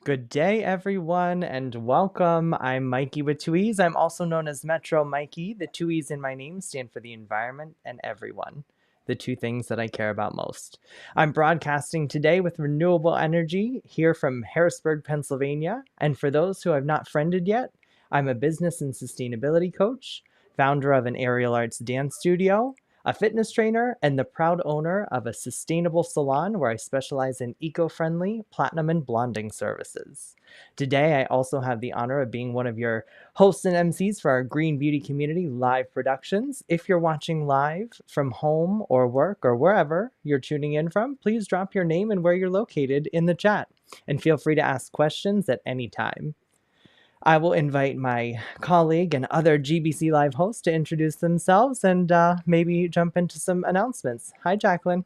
Good day, everyone, and welcome. I'm Mikey with two E's. I'm also known as Metro Mikey. The two E's in my name stand for the environment and everyone, the two things that I care about most. I'm broadcasting today with renewable energy here from Harrisburg, Pennsylvania. And for those who I've not friended yet, I'm a business and sustainability coach, founder of an aerial arts dance studio, a fitness trainer, and the proud owner of a sustainable salon where I specialize in eco-friendly platinum and blonding services. Today, I also have the honor of being one of your hosts and MCs for our Green Beauty Community live productions. If you're watching live from home or work or wherever you're tuning in from, please drop your name and where you're located in the chat, and feel free to ask questions at any time. I will invite my colleague and other GBC Live hosts to introduce themselves and maybe jump into some announcements. Hi, Jacqueline.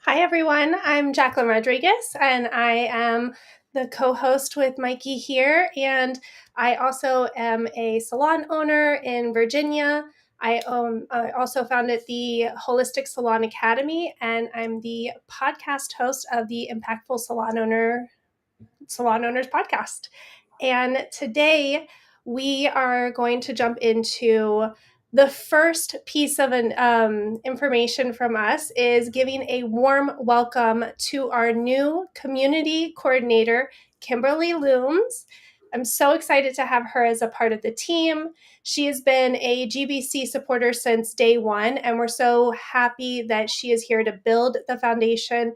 Hi, everyone. I'm Jacqueline Rodriguez, and I am the co-host with Mikey here. And I also am a salon owner in Virginia. I also founded the Holistic Salon Academy, and I'm the podcast host of the Impactful Salon Owners podcast. And today we are going to jump into the first piece of information from us is giving a warm welcome to our new community coordinator, Kimberly Looms. I'm so excited to have her as a part of the team. She has been a GBC supporter since day one, and we're so happy that she is here to build the foundation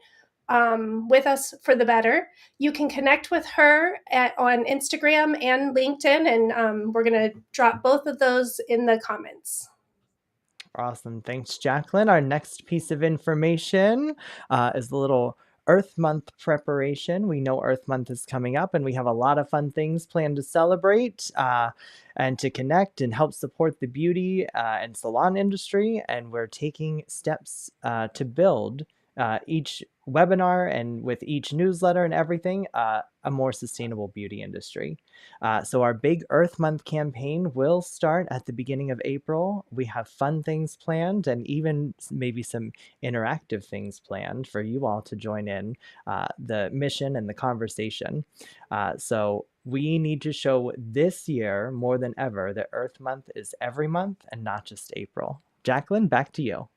with us for the better. You can connect with her on Instagram and LinkedIn, and we're going to drop both of those in the comments. Awesome. Thanks, Jacqueline. Our next piece of information is a little Earth Month preparation. We know Earth Month is coming up, and we have a lot of fun things planned to celebrate and to connect and help support the beauty and salon industry. And we're taking steps to build each webinar and with each newsletter and everything, a more sustainable beauty industry. So our big Earth Month campaign will start at the beginning of April. We have fun things planned and even maybe some interactive things planned for you all to join in the mission and the conversation. So we need to show this year more than ever that Earth Month is every month and not just April. Jacqueline, back to you.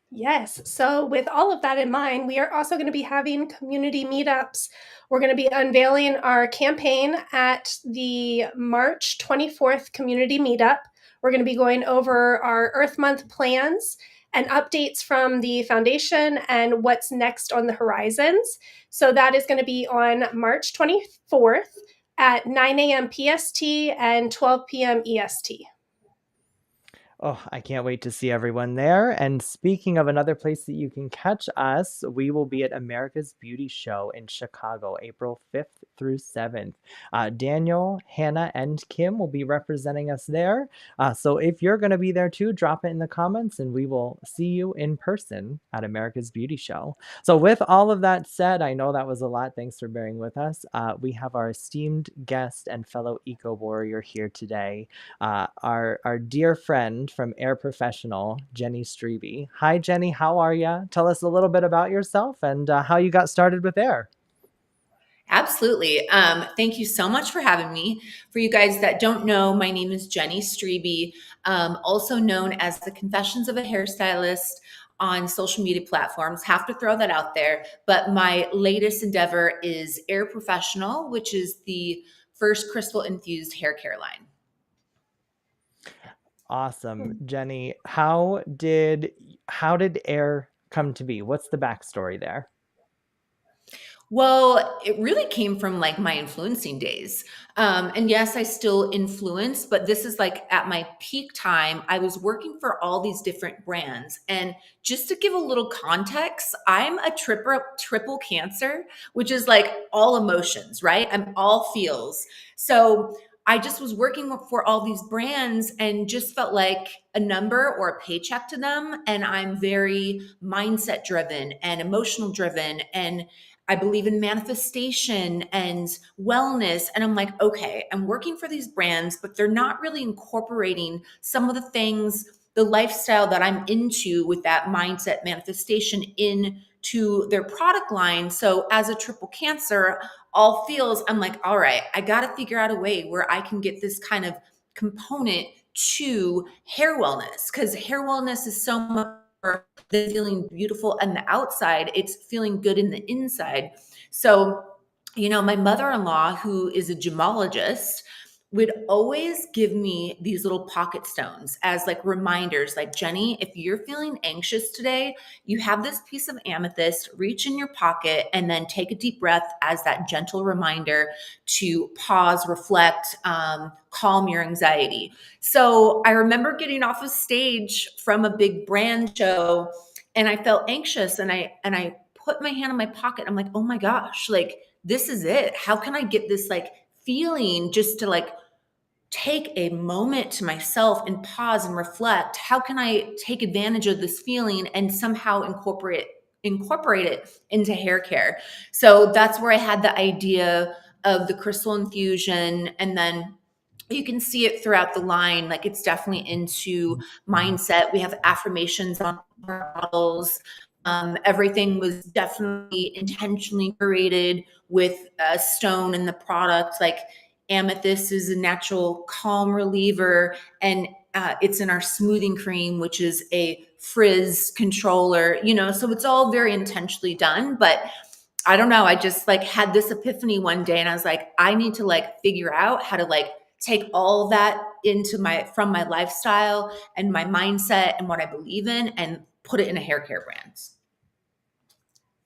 Yes. So, with all of that in mind, we are also going to be having community meetups. We're going to be unveiling our campaign at the March 24th community meetup. We're going to be going over our Earth Month plans and updates from the foundation and what's next on the horizons. So, that is going to be on March 24th at 9 a.m. PST and 12 p.m. EST. Oh, I can't wait to see everyone there. And speaking of another place that you can catch us, we will be at America's Beauty Show in Chicago, April 5th through 7th. Daniel, Hannah, and Kim will be representing us there. So if you're going to be there too, drop it in the comments and we will see you in person at America's Beauty Show. So with all of that said, I know that was a lot. Thanks for bearing with us. We have our esteemed guest and fellow eco warrior here today, our dear friend from AIIR Professional, Jenny Strebe. Hi, Jenny. How are you? Tell us a little bit about yourself and how you got started with AIIR. Absolutely. Thank you so much for having me. For you guys that don't know, my name is Jenny Strebe, also known as the Confessions of a Hairstylist on social media platforms. Have to throw that out there. But my latest endeavor is AIIR Professional, which is the first crystal infused hair care line. Awesome. Jenny, how did AIIR come to be? What's the backstory there? Well, it really came from like my influencing days. And yes, I still influence, but this is like at my peak time. I was working for all these different brands. And just to give a little context, I'm a triple cancer, which is like all emotions, right? I'm all feels. So I just was working for all these brands and just felt like a number or a paycheck to them. And I'm very mindset driven and emotional driven. And I believe in manifestation and wellness. And I'm like, okay, I'm working for these brands, but they're not really incorporating some of the things, the lifestyle that I'm into with that mindset manifestation in to their product line. So as a triple cancer, all feels, I'm like, all right, I got to figure out a way where I can get this kind of component to hair wellness, because hair wellness is so much more than feeling beautiful on the outside. It's feeling good in the inside. So, my mother-in-law, who is a gemologist, would always give me these little pocket stones as like reminders, like, Jenny, if you're feeling anxious today, you have this piece of amethyst, reach in your pocket and then take a deep breath as that gentle reminder to pause, reflect, calm your anxiety. So I remember getting off a stage from a big brand show and I felt anxious, and I put my hand in my pocket. I'm like, oh my gosh, like, this is it. How can I get this like feeling, just to like take a moment to myself and pause and reflect? How can I take advantage of this feeling and somehow incorporate it into hair care? So that's where I had the idea of the crystal infusion. And then you can see it throughout the line. Like, it's definitely into mindset. We have affirmations on our bottles. Everything was definitely intentionally curated with a stone in the product. Like, amethyst is a natural calm reliever, and it's in our smoothing cream, which is a frizz controller. So it's all very intentionally done. But I don't know, I just like had this epiphany one day, and I was like, I need to like figure out how to like take all that from my lifestyle and my mindset and what I believe in, and put it in a hair care brand.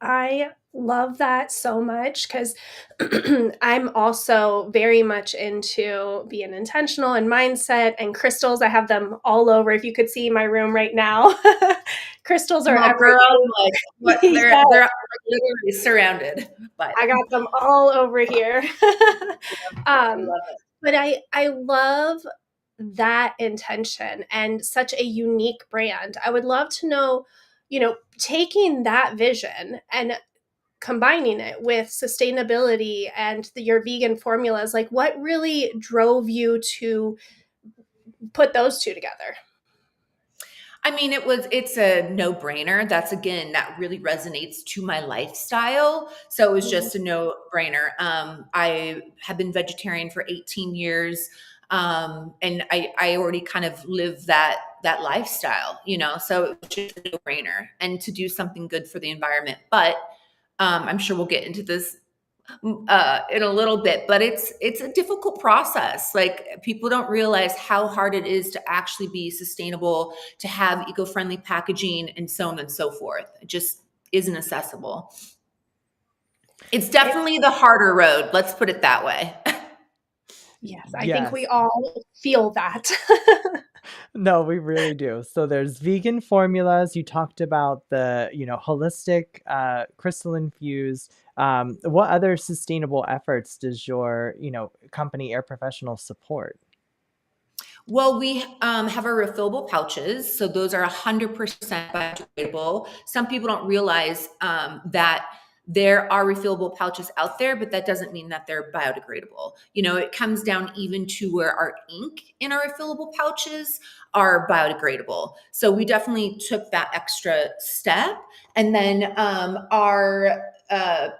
I love that so much, because I'm also very much into being intentional and mindset and crystals. I have them all over. If you could see my room right now, crystals are Oh, girl, like, everywhere. they're literally surrounded by them. I got them all over here. I love it. But I love that intention and such a unique brand. I would love to know, taking that vision and combining it with sustainability and your vegan formulas, like, what really drove you to put those two together? I mean, it's a no-brainer. That really resonates to my lifestyle. So it was just a no-brainer. I have been vegetarian for 18 years. And I already kind of live that lifestyle, so it was just a no-brainer, and to do something good for the environment. But I'm sure we'll get into this in a little bit, but it's a difficult process. Like, people don't realize how hard it is to actually be sustainable, to have eco-friendly packaging, and so on and so forth. It just isn't accessible. It's definitely the harder road. Let's put it that way. Yes, I think we all feel that. No, we really do. So there's vegan formulas. You talked about the, holistic, crystal infused. What other sustainable efforts does your, company AIIR Professional support? Well, we have our refillable pouches. So those are 100% biodegradable. Some people don't realize that there are refillable pouches out there, but that doesn't mean that they're biodegradable. It comes down even to where our ink in our refillable pouches are biodegradable. So we definitely took that extra step. And then our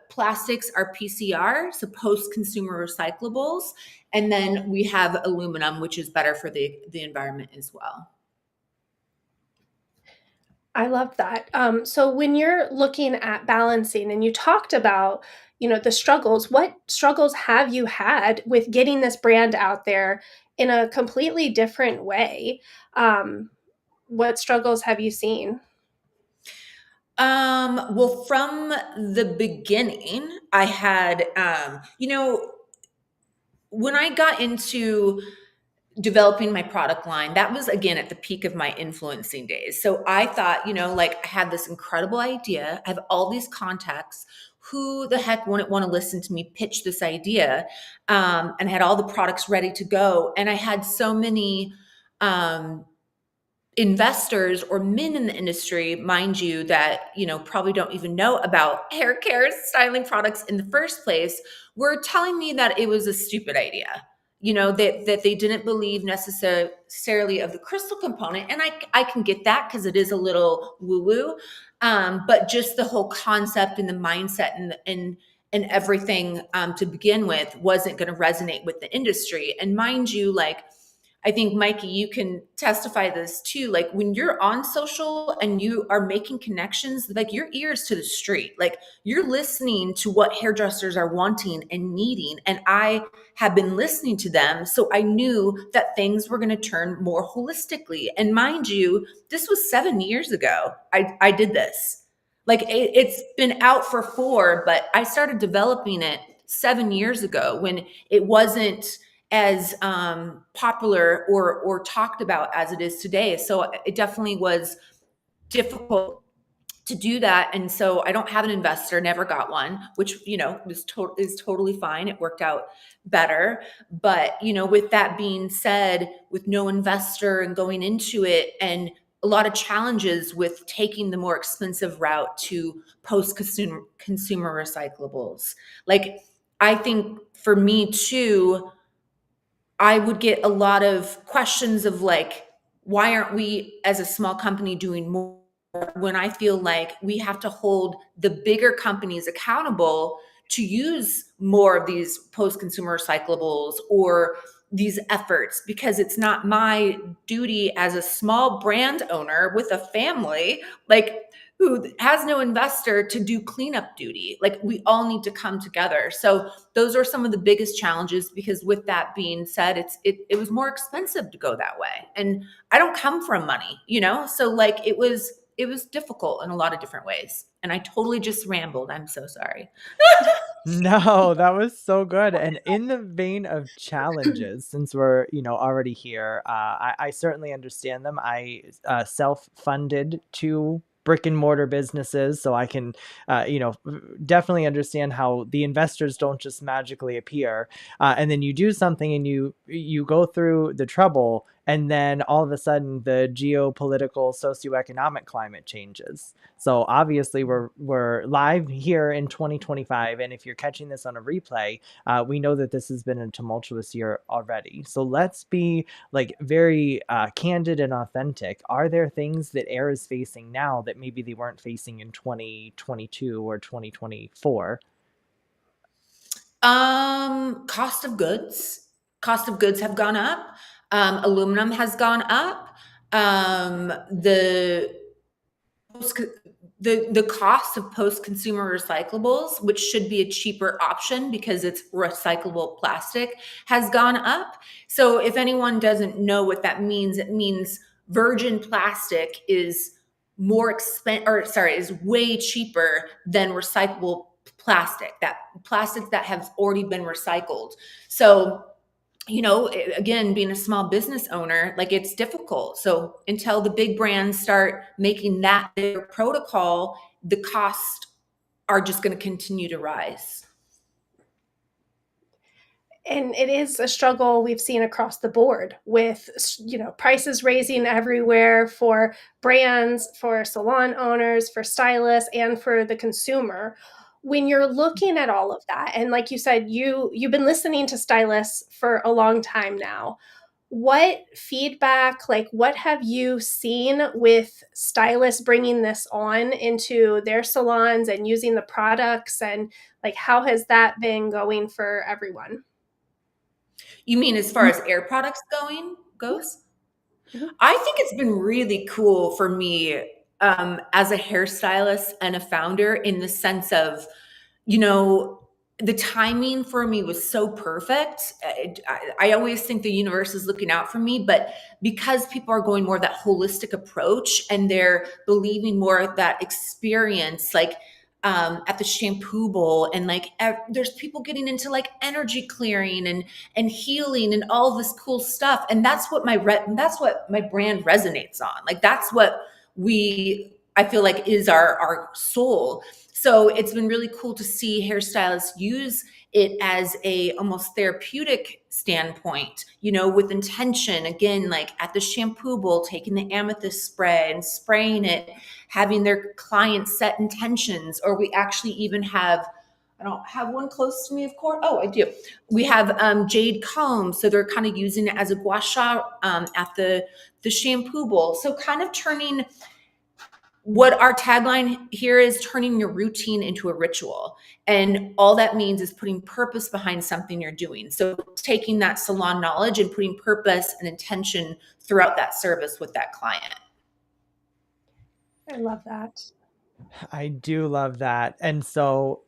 plastics are PCR, so post-consumer recyclables. And then we have aluminum, which is better for the environment as well. I love that. So when you're looking at balancing, and you talked about, the struggles, what struggles have you had with getting this brand out there in a completely different way? What struggles have you seen? Well, from the beginning, I had, when I got into developing my product line, that was again at the peak of my influencing days. So I thought, like, I had this incredible idea. I have all these contacts. Who the heck wouldn't want to listen to me pitch this idea? And I had all the products ready to go. And I had so many investors or men in the industry, mind you, that probably don't even know about hair care styling products in the first place, were telling me that it was a stupid idea. that they didn't believe necessarily of the crystal component. And I can get that because it is a little woo-woo. But just the whole concept and the mindset and everything to begin with wasn't going to resonate with the industry. And mind you, like, I think, Mikey, you can testify this too. Like, when you're on social and you are making connections, like, your ears to the street, like, you're listening to what hairdressers are wanting and needing. And I have been listening to them. So I knew that things were going to turn more holistically. And mind you, this was 7 years ago. I did this. Like, it's been out for 4, but I started developing it 7 years ago when it wasn't as popular or talked about as it is today. So it definitely was difficult to do that. And so I don't have an investor, never got one, which, is totally fine. It worked out better. But, with that being said, with no investor and going into it, and a lot of challenges with taking the more expensive route to consumer recyclables. Like, I think for me too, I would get a lot of questions of like, why aren't we as a small company doing more, when I feel like we have to hold the bigger companies accountable to use more of these post-consumer recyclables or these efforts, because it's not my duty as a small brand owner with a family, like, who has no investor, to do cleanup duty. Like, we all need to come together. So those are some of the biggest challenges, because with that being said, it was more expensive to go that way. And I don't come from money, so like, it was difficult in a lot of different ways. And I totally just rambled. I'm so sorry. No, that was so good. And in the vein of challenges, since we're, already here, I certainly understand them. I self-funded 2 brick and mortar businesses, so I can, definitely understand how the investors don't just magically appear. And then you do something and you go through the trouble, and then all of a sudden the geopolitical socioeconomic climate changes. So obviously we're live here in 2025, and if you're catching this on a replay, we know that this has been a tumultuous year already. So let's be like very candid and authentic. Are there things that AIIR is facing now that maybe they weren't facing in 2022 or 2024? Cost of goods. Cost of goods have gone up. Aluminum has gone up. The the cost of post-consumer recyclables, which should be a cheaper option because it's recyclable plastic, has gone up. So if anyone doesn't know what that means, it means virgin plastic is is way cheaper than recyclable plastic, that plastics that have already been recycled. So, again, being a small business owner, like, it's difficult. So until the big brands start making that their protocol, the costs are just going to continue to rise. And it is a struggle we've seen across the board with, prices raising everywhere for brands, for salon owners, for stylists, and for the consumer. When you're looking at all of that, and like you said, you've been listening to stylists for a long time now. What feedback, like, what have you seen with stylists bringing this on into their salons and using the products, and like, how has that been going for everyone? You mean as far as AIIR products goes? Mhm. I think it's been really cool for me, as a hairstylist and a founder, in the sense of, you know, the timing for me was so perfect. I always think the universe is looking out for me, but because people are going more that holistic approach and they're believing more of that experience, like, at the shampoo bowl, and like, there's people getting into like energy clearing and healing and all this cool stuff, and that's what that's what my brand resonates on. Like, that's what I feel like is our soul. So it's been really cool to see hairstylists use it as a almost therapeutic standpoint, with intention. Again, like at the shampoo bowl, taking the amethyst spray and spraying it, having their clients set intentions, or we actually even have I don't have one close to me, of course. Oh, I do. We have jade combs, so they're kind of using it as a gua sha at the shampoo bowl. So kind of turning what our tagline here is, turning your routine into a ritual. And all that means is putting purpose behind something you're doing. So taking that salon knowledge and putting purpose and intention throughout that service with that client. I love that. I do love that. And so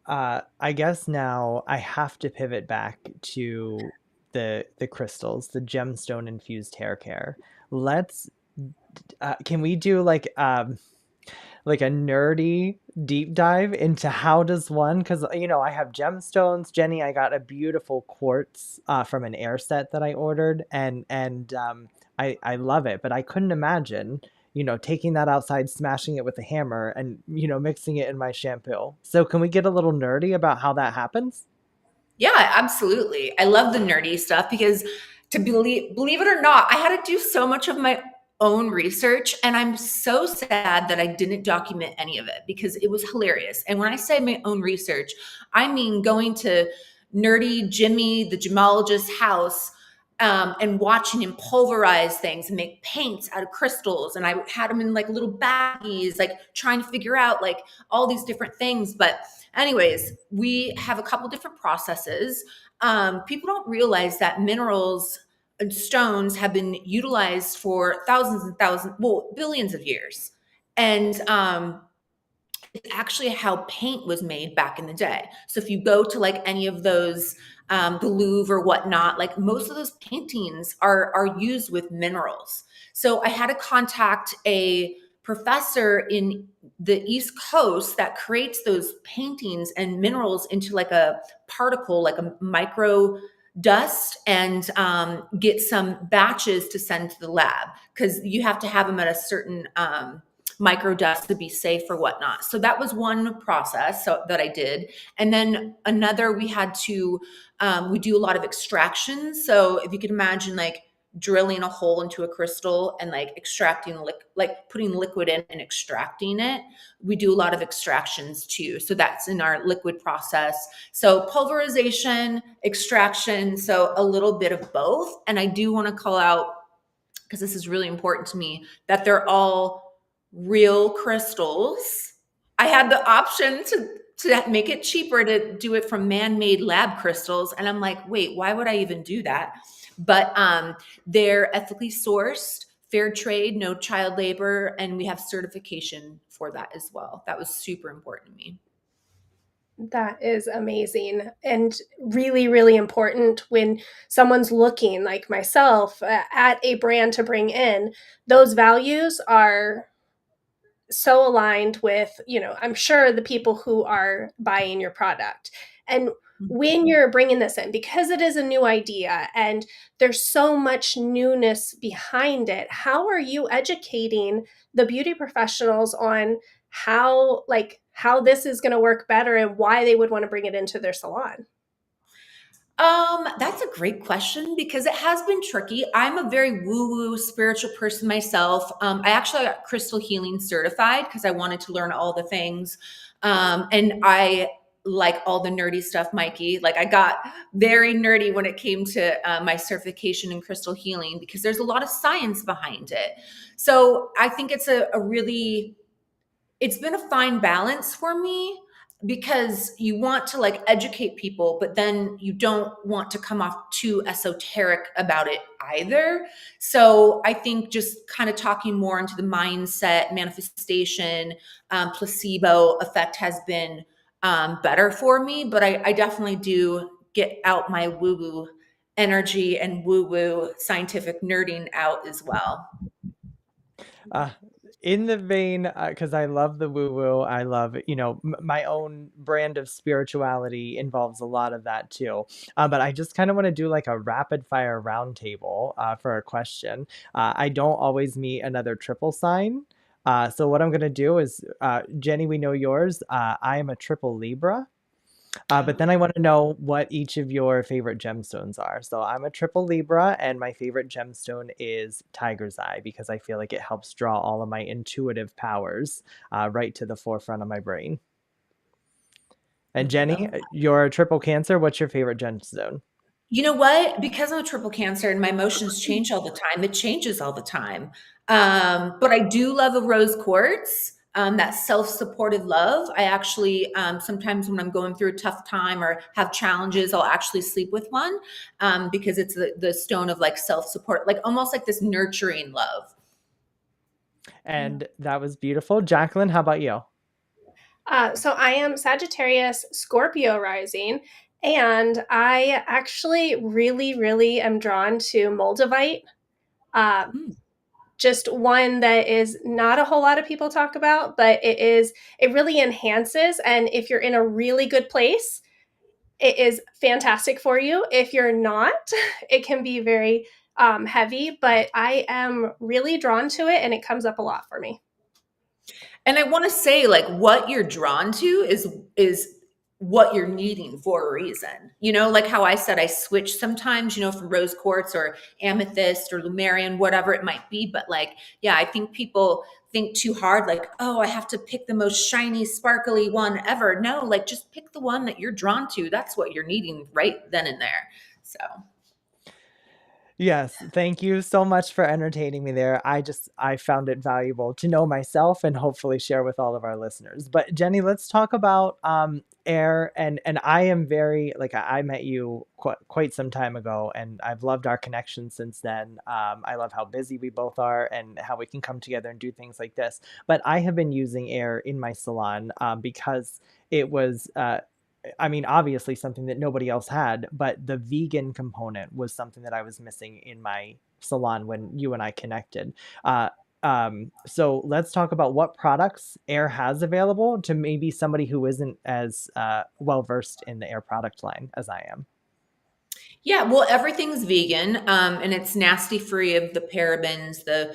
I guess now I have to pivot back to the crystals, the gemstone infused hair care. Let's can we do like a nerdy deep dive into how does one, because I have gemstones. Jenny, I got a beautiful quartz from an air set that I ordered, and I love it, but I couldn't imagine taking that outside, smashing it with a hammer, and mixing it in my shampoo. So can we get a little nerdy about how that happens? Yeah, absolutely. I love the nerdy stuff because, to believe it or not, I had to do so much of my own research, and I'm so sad that I didn't document any of it because it was hilarious. And when I say my own research, I mean going to nerdy Jimmy, the gemologist's house, and watching him pulverize things and make paints out of crystals. And I had them in like little baggies, like trying to figure out like all these different things. But anyways, we have a couple different processes. People don't realize that minerals and stones have been utilized for thousands and thousands, well, billions of years. And it's actually how paint was made back in the day. So if you go to like any of those, the Louvre or whatnot, like most of those paintings are used with minerals. So I had to contact a professor in the East Coast that creates those paintings and minerals into like a particle, like a micro dust, and get some batches to send to the lab because you have to have them at a certain micro dust to be safe or whatnot. So that was one process that I did. And then another, we had to, we do a lot of extractions. So if you can imagine like drilling a hole into a crystal and like extracting, like putting liquid in and extracting it, we do a lot of extractions too. So that's in our liquid process. So pulverization, extraction, so a little bit of both. And I do want to call out, because this is really important to me, that they're all real crystals. I had the option to make it cheaper to do it from man-made lab crystals, and I'm like, wait, why would I even do that? But they're ethically sourced, fair trade, no child labor, and we have certification for that as well. That was super important to me. That is amazing and really, really important when someone's looking, like myself, at a brand to bring in. Those values are so aligned with, I'm sure the people who are buying your product. And when you're bringing this in, because it is a new idea and there's so much newness behind it, how are you educating the beauty professionals on how this is going to work better and why they would want to bring it into their salon? That's a great question because it has been tricky. I'm a very woo-woo spiritual person myself. I actually got crystal healing certified because I wanted to learn all the things. And I like all the nerdy stuff, Mikey. Like I got very nerdy when it came to my certification in crystal healing because there's a lot of science behind it. So I think it's it's been a fine balance for me because you want to like educate people, but then you don't want to come off too esoteric about it either. So I think just kind of talking more into the mindset, manifestation, placebo effect has been better for me. But I definitely do get out my woo woo energy and woo woo scientific nerding out as well. Uh, in the vein, because I love the woo woo, I love, my own brand of spirituality involves a lot of that too. But I just kind of want to do like a rapid fire roundtable for a question. I don't always meet another triple sign. So what I'm going to do is, Jenny, we know yours. I am a triple Libra. But then I want to know what each of your favorite gemstones are. So I'm a triple Libra, and my favorite gemstone is Tiger's Eye because I feel like it helps draw all of my intuitive powers right to the forefront of my brain. And Jenny, you're a triple Cancer. What's your favorite gemstone? You know what? Because I'm a triple Cancer and my emotions change all the time, it changes all the time. But I do love a rose quartz. That self-supported love. I actually sometimes when I'm going through a tough time or have challenges, I'll actually sleep with one because it's the stone of like self-support, like almost like this nurturing love. And that was beautiful. Jacqueline, how about you? So I am Sagittarius Scorpio rising, and I actually really, really am drawn to Moldavite. Uh, Hmm. just one that is not a whole lot of people talk about, but it really enhances. And if you're in a really good place, it is fantastic for you. If you're not, it can be very heavy, but I am really drawn to it and it comes up a lot for me. And I want to say, like, what you're drawn to is what you're needing for a reason. You know, like how I said I switch sometimes, you know, from rose quartz or amethyst or lumarian, whatever it might be. But like, yeah, I think people think too hard, like, oh, I have to pick the most shiny, sparkly one ever. No, like just pick the one that you're drawn to. That's what you're needing right then and there. So Yes, thank you so much for entertaining me there. I found it valuable to know myself and hopefully share with all of our listeners. But Jenny, let's talk about AIIR, and I am very like I met you quite some time ago, and I've loved our connection since then. I love how busy we both are and how we can come together and do things like this. But I have been using AIIR in my salon because it was I mean, obviously something that nobody else had, but the vegan component was something that I was missing in my salon when you and I connected. Uh, so let's talk about what products AIIR has available to maybe somebody who isn't as well versed in the AIIR product line as I am. yeah, well, everything's vegan, and it's nasty free of the parabens. The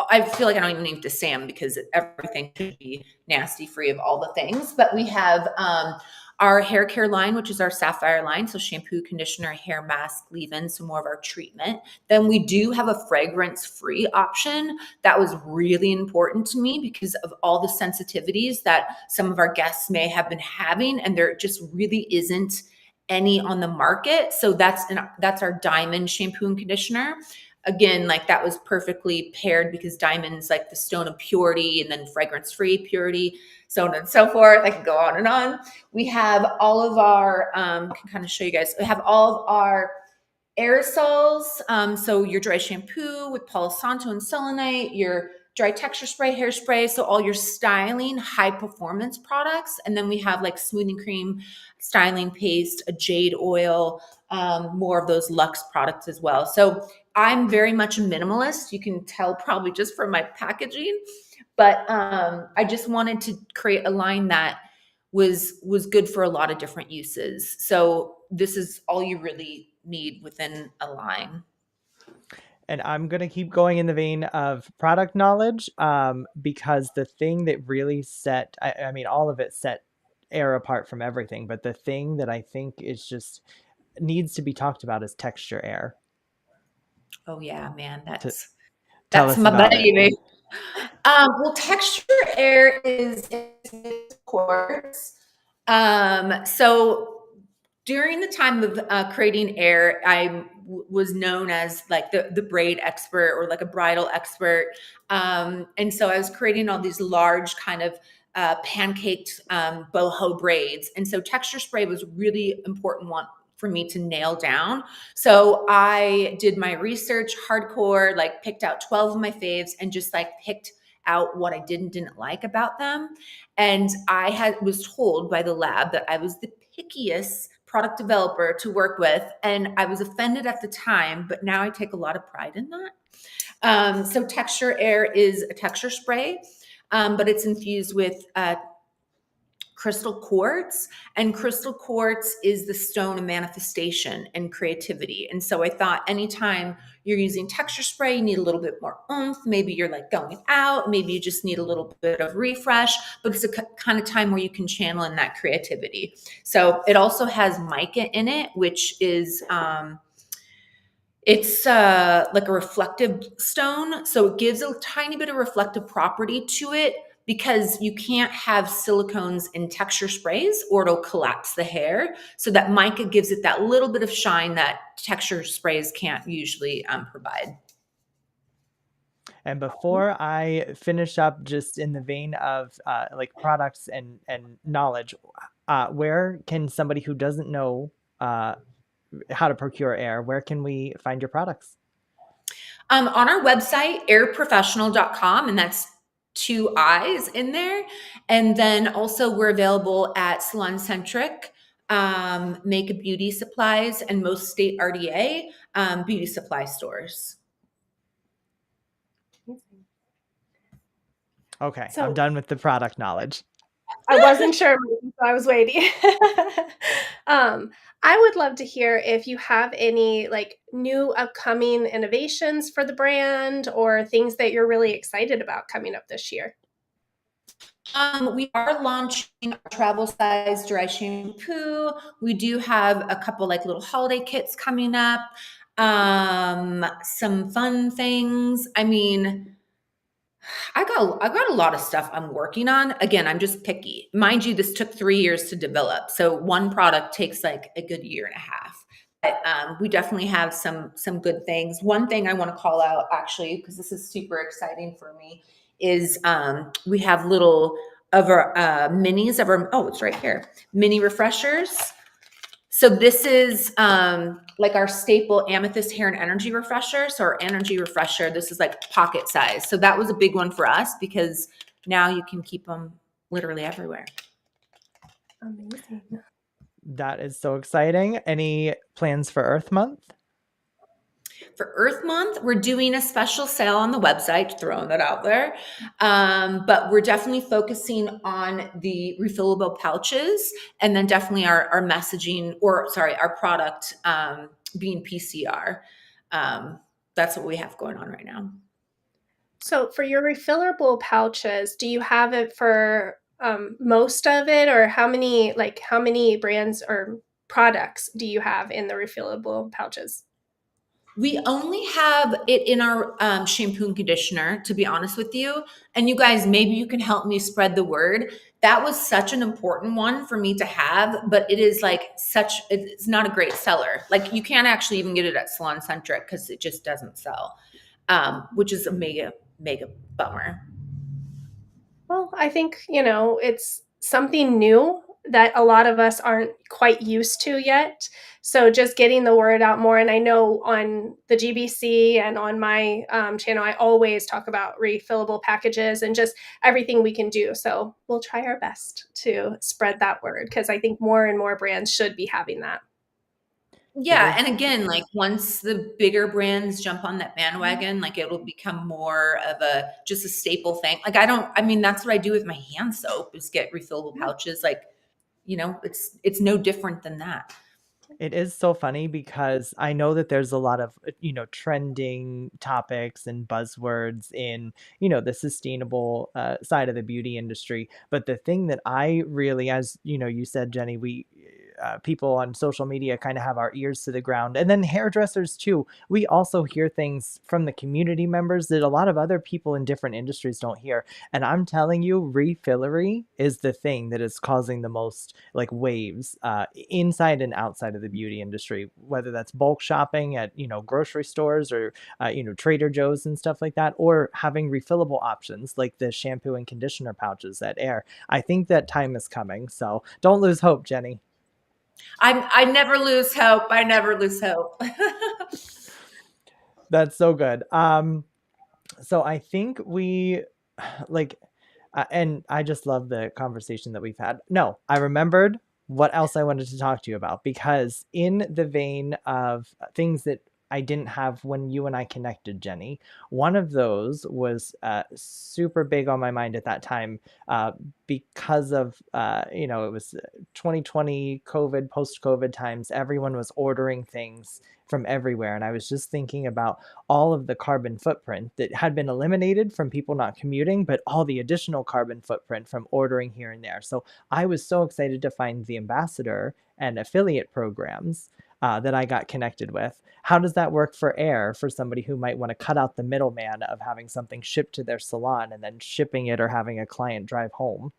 I feel like I don't even need to say them because everything should be nasty free of all the things. But we have our hair care line, which is our sapphire line, so shampoo, conditioner, hair mask, leave-in, some more of our treatment. Then we do have a fragrance-free option that was really important to me because of all the sensitivities that some of our guests may have been having, and there just really isn't any on the market. So that's our diamond shampoo and conditioner. Again, like that was perfectly paired because diamond's like the stone of purity and then fragrance free purity, so on and so forth. I can go on and on. We have all of our, can kind of show you guys, we have all of our aerosols. So your dry shampoo with Palo Santo and selenite, your dry texture spray, hairspray. So all your styling, high performance products. And then we have like smoothing cream, styling paste, a jade oil, more of those luxe products as well. So I'm very much a minimalist. You can tell probably just from my packaging, but I just wanted to create a line that was good for a lot of different uses. So this is all you really need within a line. And I'm going to keep going in the vein of product knowledge because the thing that really I mean, all of it set AIIR apart from everything, but the thing that I think is just needs to be talked about is texture AIIR. Oh yeah, man, To that's tell that's us my about it. baby. Well, texture air is quartz. So during the time of creating air, I was known as like the braid expert or like a bridal expert. And so I was creating all these large kind of pancaked boho braids. And so texture spray was really important one for me to nail down. So I did my research hardcore, like picked out 12 of my faves and just like picked out what I didn't like about them. And I was told by the lab that I was the pickiest product developer to work with. And I was offended at the time, but now I take a lot of pride in that. So Texture Air is a texture spray, but it's infused with crystal quartz, and crystal quartz is the stone of manifestation and creativity. And so I thought anytime you're using texture spray, you need a little bit more oomph. Maybe you're like going out, maybe you just need a little bit of refresh, but it's a kind of time where you can channel in that creativity. So it also has mica in it, which is it's like a reflective stone. So it gives a tiny bit of reflective property to it because you can't have silicones in texture sprays or it'll collapse the hair. So that mica gives it that little bit of shine that texture sprays can't usually provide. And before I finish up, just in the vein of like products and knowledge, where can somebody who doesn't know how to procure AIIR, where can we find your products? On our website, airprofessional.com, and that's two I's in there. And then also we're available at Salon Centric, Makeup Beauty Supplies, and most state RDA beauty supply stores. Okay, So I'm done with the product knowledge. I wasn't sure, so I was waiting. I would love to hear if you have any like new upcoming innovations for the brand or things that you're really excited about coming up this year. We are launching a travel size dry shampoo. We do have a couple like little holiday kits coming up. Some fun things. I mean, I got a lot of stuff I'm working on. Again, I'm just picky. Mind you, this took 3 years to develop. So one product takes like a good year and a half. But we definitely have some good things. One thing I want to call out actually, because this is super exciting for me, is we have little of our minis of our, oh, it's right here, mini refreshers. So this is like our staple amethyst hair and energy refresher. So our energy refresher, this is like pocket size. So that was a big one for us because now you can keep them literally everywhere. Amazing. That is so exciting. Any plans for Earth Month? For Earth Month, we're doing a special sale on the website, throwing that out there. But we're definitely focusing on the refillable pouches and then definitely our messaging, or sorry, our product being PCR. That's what we have going on right now. So for your refillable pouches, do you have it for most of it, or how many brands or products do you have in the refillable pouches? We only have it in our shampoo and conditioner, to be honest with you. And you guys, maybe you can help me spread the word. That was such an important one for me to have, but it is like it's not a great seller. Like you can't actually even get it at Salon Centric because it just doesn't sell, which is a mega, mega bummer. Well, I think, it's something new that a lot of us aren't quite used to yet. So just getting the word out more. And I know on the GBC and on my channel, I always talk about refillable packages and just everything we can do. So we'll try our best to spread that word because I think more and more brands should be having that. Yeah, and again, like once the bigger brands jump on that bandwagon, like it'll become more of just a staple thing. Like I mean, that's what I do with my hand soap is get refillable pouches. Like, it's no different than that. It is so funny because I know that there's a lot of, trending topics and buzzwords in, the sustainable side of the beauty industry. But the thing that I really, as you said, Jenny, we people on social media kind of have our ears to the ground. And then hairdressers too. We also hear things from the community members that a lot of other people in different industries don't hear. And I'm telling you, refillery is the thing that is causing the most like waves inside and outside of the beauty industry, whether that's bulk shopping at, grocery stores or, Trader Joe's and stuff like that, or having refillable options like the shampoo and conditioner pouches at AIIR. I think that time is coming. So don't lose hope, Jenny. I never lose hope. I never lose hope. That's so good. So I think we like, and I just love the conversation that we've had. No, I remembered what else I wanted to talk to you about because in the vein of things that I didn't have when you and I connected, Jenny, one of those was super big on my mind at that time because of, it was 2020 COVID, post-COVID times. Everyone was ordering things from everywhere. And I was just thinking about all of the carbon footprint that had been eliminated from people not commuting, but all the additional carbon footprint from ordering here and there. So I was so excited to find the ambassador and affiliate programs that I got connected with. How does that work for AIIR for somebody who might want to cut out the middleman of having something shipped to their salon and then shipping it or having a client drive home?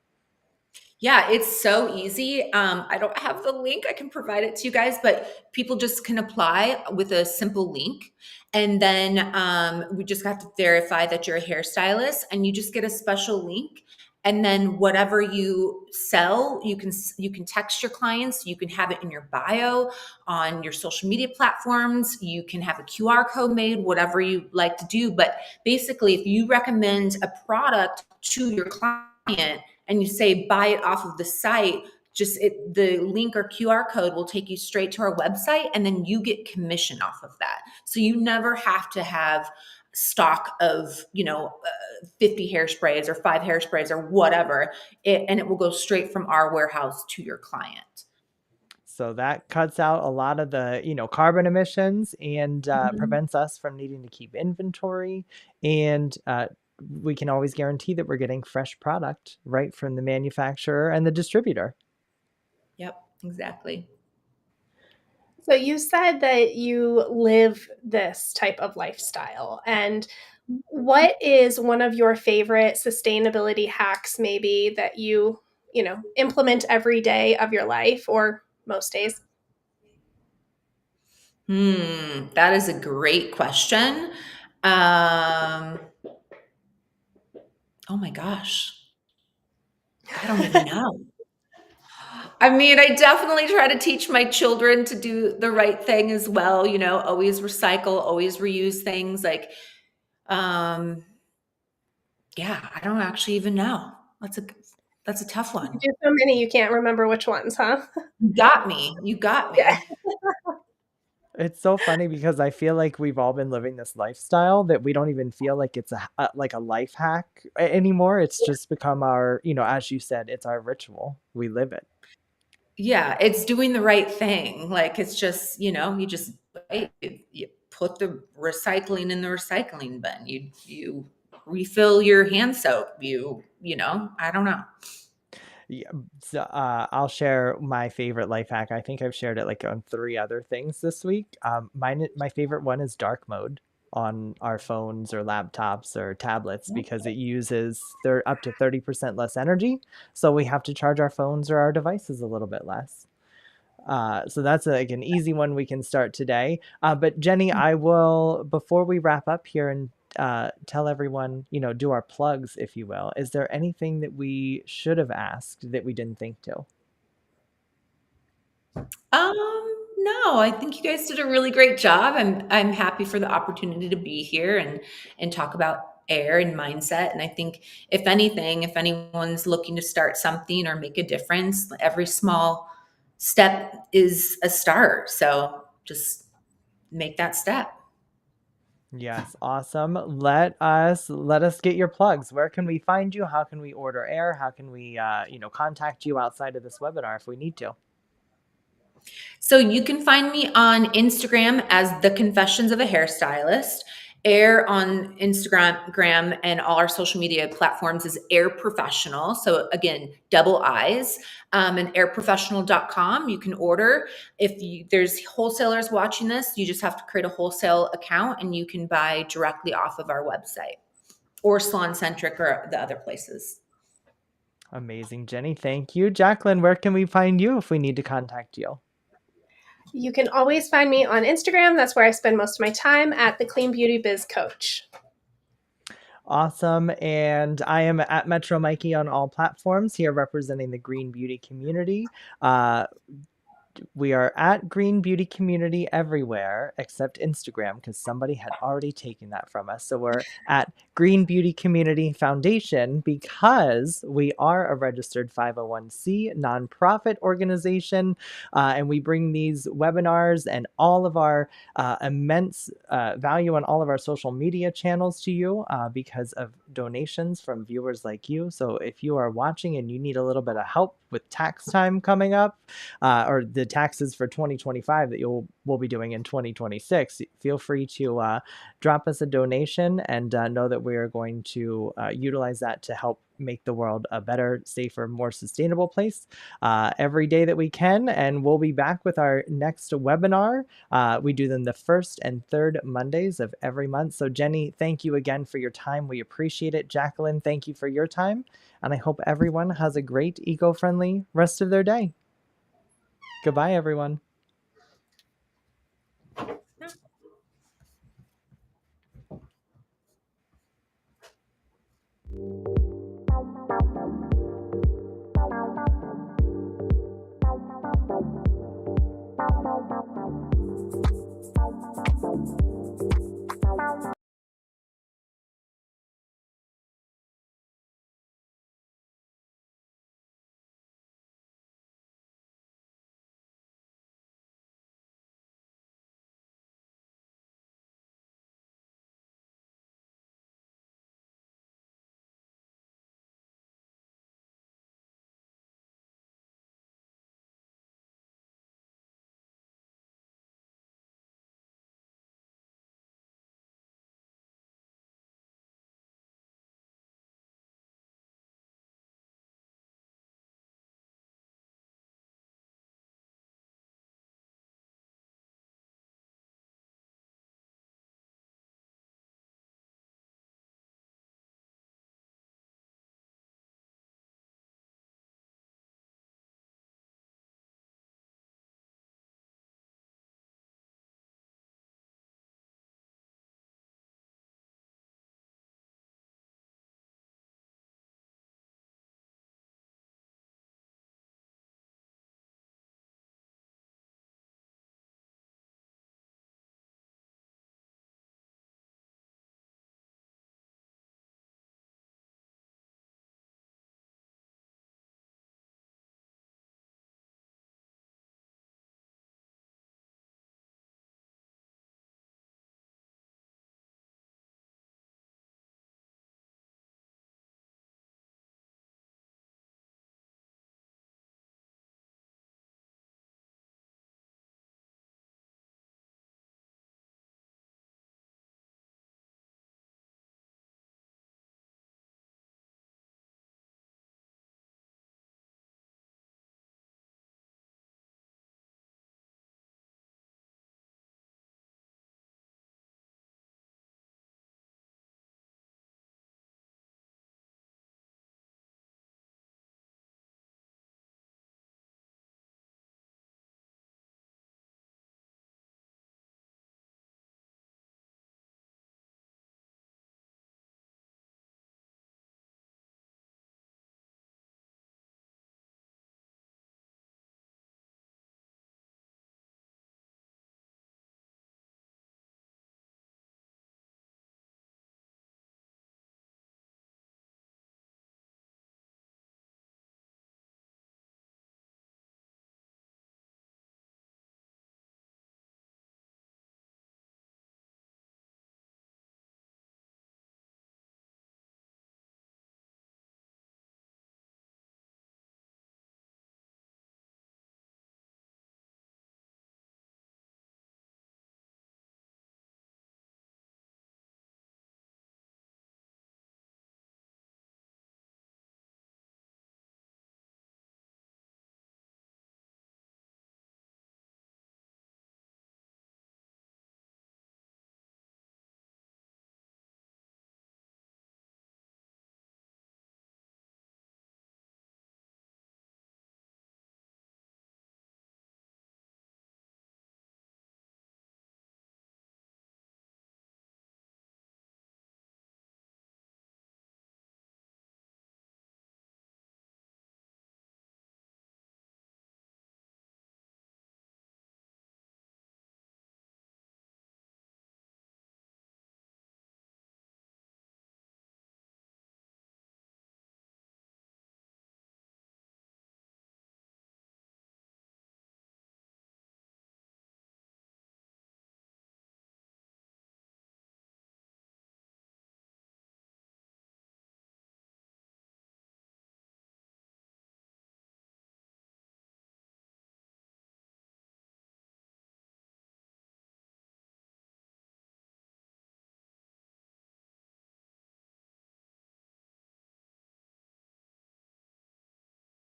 Yeah, it's so easy. I don't have the link. I can provide it to you guys, but people just can apply with a simple link. And then we just have to verify that you're a hairstylist, and you just get a special link. And then whatever you sell, you can text your clients. You can have it in your bio on your social media platforms. You can have a QR code made, whatever you like to do. But basically, if you recommend a product to your client, and you say buy it off of the site, the link or QR code will take you straight to our website, and then you get commission off of that. So you never have to have stock of 50 hairsprays or 5 hairsprays or whatever, and it will go straight from our warehouse to your client. So that cuts out a lot of the, carbon emissions and Mhm. prevents us from needing to keep inventory. And we can always guarantee that we're getting fresh product right from the manufacturer and the distributor. Yep, exactly. So you said that you live this type of lifestyle. And what is one of your favorite sustainability hacks maybe that you implement every day of your life or most days? That is a great question. Um, oh my gosh, I don't even know. I mean, I definitely try to teach my children to do the right thing as well, always recycle, always reuse things. Like, um, yeah, I don't actually even know. That's a tough You one. do so many you can't remember which ones, huh? You got me. You got Yeah. me. It's so funny because I feel like we've all been living this lifestyle that we don't even feel like it's like a life hack anymore. It's just become our, as you said, it's our ritual. We live it. Yeah, it's doing the right thing. Like, it's just, you just right, you put the recycling in the recycling bin. You refill your hand soap. I don't know. Yeah, so, I'll share my favorite life hack. I think I've shared it like on 3 other things this week. My favorite one is dark mode on our phones or laptops or tablets because it uses up to 30% less energy. So we have to charge our phones or our devices a little bit less. So that's like an easy one we can start today. But Jenny, I will, before we wrap up here and tell everyone, do our plugs, if you will, is there anything that we should have asked that we didn't think to? No, I think you guys did a really great job. I'm happy for the opportunity to be here and talk about air and mindset. And I think if anything, if anyone's looking to start something or make a difference, every small step is a start. So just make that step. Yes, awesome. Let us get your plugs. Where can we find you? How can we order air? How can we contact you outside of this webinar if we need to? So you can find me on Instagram as The Confessions of a Hairstylist. Air on Instagram and all our social media platforms is AIR Professional. So again, double I's, and airprofessional.com. You can order. There's wholesalers watching this, you just have to create a wholesale account and you can buy directly off of our website or Salon Centric or the other places. Amazing, Jenny. Thank you. Jacqueline, where can we find you if we need to contact you? You can always find me on Instagram. That's where I spend most of my time at the Clean Beauty Biz Coach. Awesome. And I am at Metro Mikey on all platforms here representing the green beauty community. We are at Green Beauty Community everywhere except Instagram because somebody had already taken that from us. So we're at Green Beauty Community Foundation because we are a registered 501c nonprofit organization. And we bring these webinars and all of our immense value on all of our social media channels to you because of donations from viewers like you. So if you are watching and you need a little bit of help with tax time coming up, or the taxes for 2025 that we'll be doing in 2026, feel free to drop us a donation and know that we are going to utilize that to help make the world a better, safer, more sustainable place every day that we can. And we'll be back with our next webinar. We do them the first and third Mondays of every month. So Jenny, thank you again for your time. We appreciate it. Jacqueline, thank you for your time. And I hope everyone has a great eco-friendly rest of their day. Goodbye, everyone.